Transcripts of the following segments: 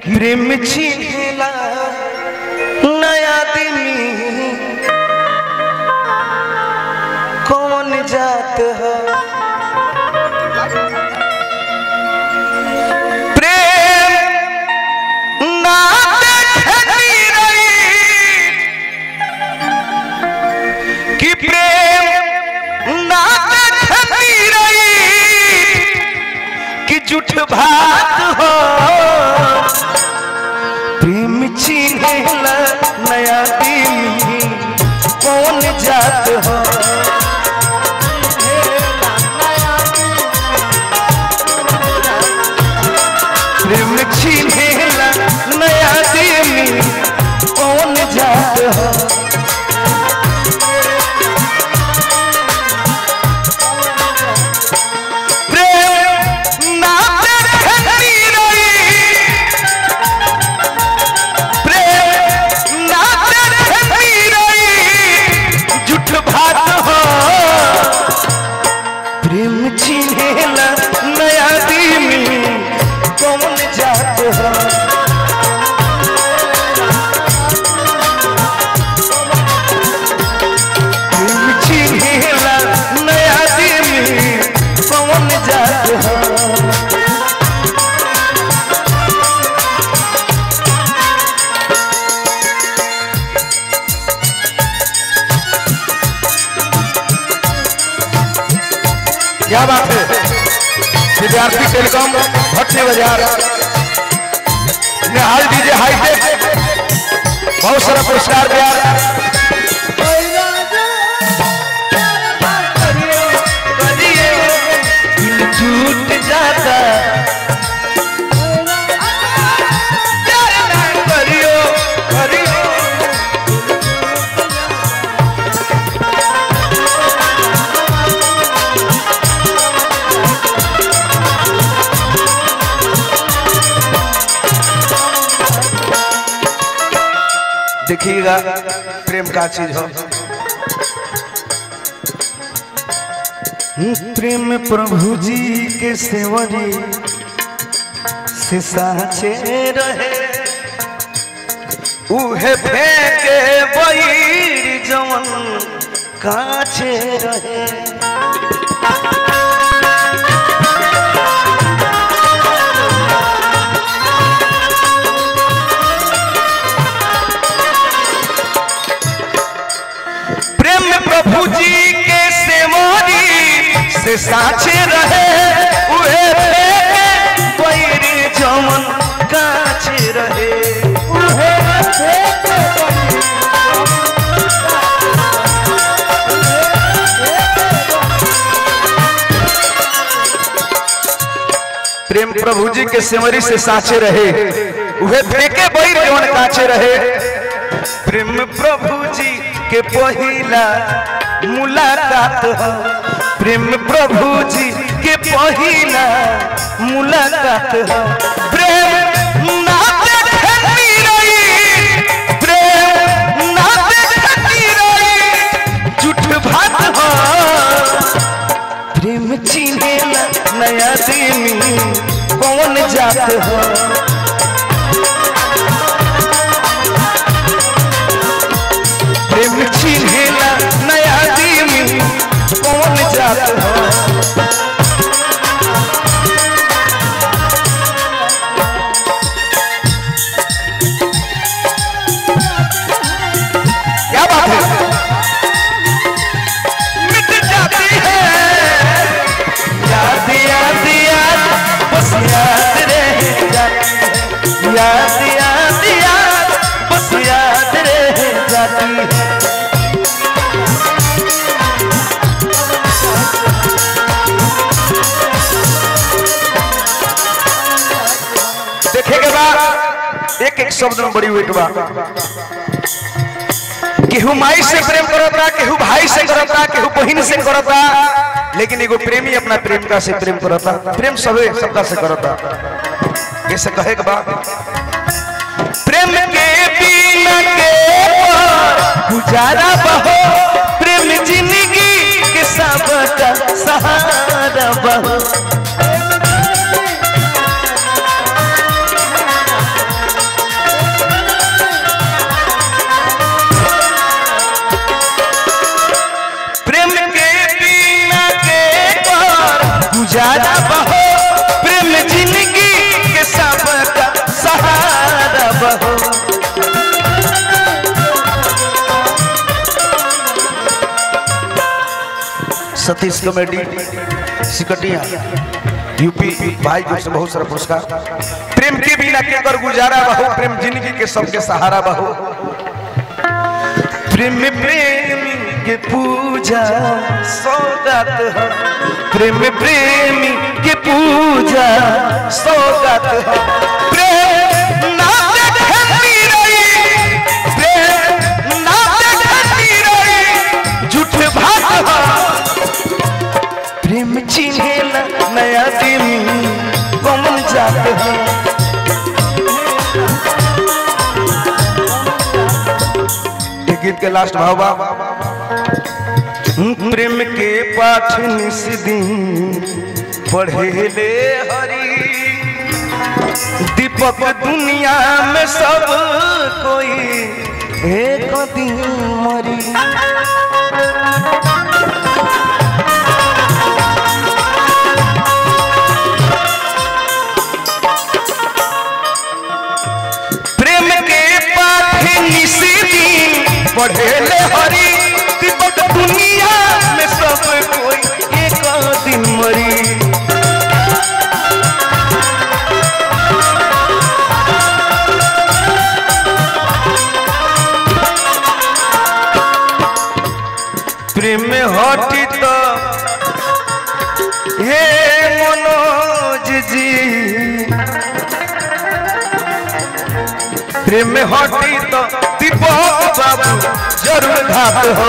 प्रेम चिन्हेला नया आदमी कौन जात है झूठ बात हो प्रेम चिन्हेला नया आदमी कौन जात हो प्रेम चिन्हेला नया आदमी कौन जात हो क्या बात है। विद्यार्थी टेलीकॉम भटनी बाजार निहाल डीजे हाईटेक बहुत सारा पुरस्कार दिया। दिल टूट जाता देखिएगा प्रेम का चीज हो। प्रेम प्रभु जी के सेवरी से साचे रहे उहे फेंके बैर जवन काचे रहे प्रभु जी के सेवरी से साचे रहे उहे बैर जवन काचे रहे प्रेम प्रभु जी के सेवरी से साचे रहे उहे फेंके बैर जवन काचे रहे। प्रेम प्रभु जी के पहिला मुलाकात हो प्रेम प्रभु जी के पहिला मुलाकात हो प्रेम ना देखती रही प्रेम ना देखती रही झूठ बात हो प्रेम चिन्हेला नया आदमी कौन जात हो प्रेम चिन्हेला नया आदमी कौन जात हो क्या बात है। मिट जाती है याद याद याद बस याद रह जाती है याद याद याद बस याद रह जाती है। देखे के बाद एक एक शब्द में बड़ी वेट बा। केहू माई से प्रेम करता केहू भाई से करता केहू बहन से करता लेकिन एगो प्रेमी अपना प्रेमिका से प्रेम करता प्रेम सबे सबका से करता। कैसे कहे के बाद प्रेम के बिना के गुजारा बहो प्रेम जिंदगी के सबका सहारा बहो गुजारा बहो प्रेम जिंदगी के सबका सहारा बहो। सतीश कॉमेडी सिकटिया यूपी भाई जो से बहुत सारा पुरस्कार। प्रेम के बिना केकर गुजारा बहो प्रेम जिंदगी के सबके सहारा बहो। प्रेम प्रेमी के पूजा सौगात है प्रेम प्रेमी के पूजा सौगात है। प्रेम ना देखती रही प्रेम ना देखती रही झूठ भाग प्रेम चिन्हे नया दिन कौन जात है। गीत के लास्ट भावा प्रेम के पाठ निस दिन पढ़े ले हरी दीपक दुनिया में सब कोई एक दिन मरी। प्रेम के पाठ निस दिन पढ़े ले हरी दीपक दुनिया में सब कोई एक दिन मरी। प्रेम हटी तो हे मनोज जी प्रेम हटी तो दीपक बाबू जरूर घात हो।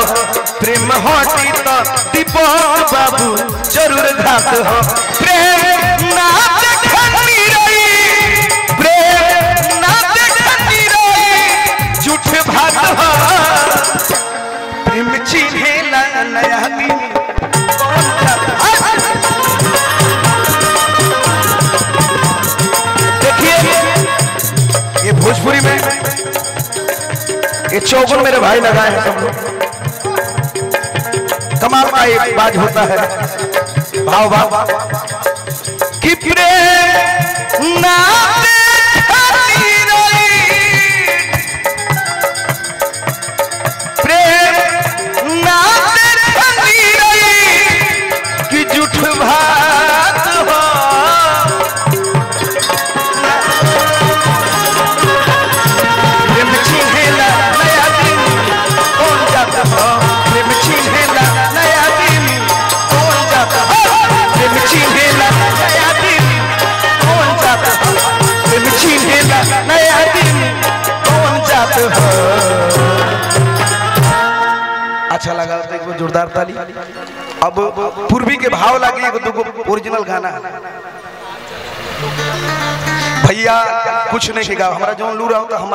प्रेम हटी तो दीपक बाबू जरूर घात हो। प्रेम ना देखती रही प्रेम ना देखती रही झूठ भाग हो। प्रेम चिन्हे नया दिन देखिए ये भोजपुरी में ये चौगुन मेरे भाई लगाए हैं सब लोग। कमाल का एक बाज होता है भाव भाव कि प्रेम ना देखती रही प्रेम ना देखती रही कि झूठ भात हो। प्रेम चिन्हे नया दिन कौन जाता हो। प्रेम चिन्हे नया दिन कौन जाता हो। प्रेम चिन्हे नया दिन कौन जाता हो। प्रेम चिन्हे नया दिन कौन जाता हो। अच्छा लगा तो एक जोरदार ताली। अब पूर्वी के भाव लगे एक दो ओरिजिनल गाना भैया कुछ नहीं गा हमारा जो लू रहा होता हमारा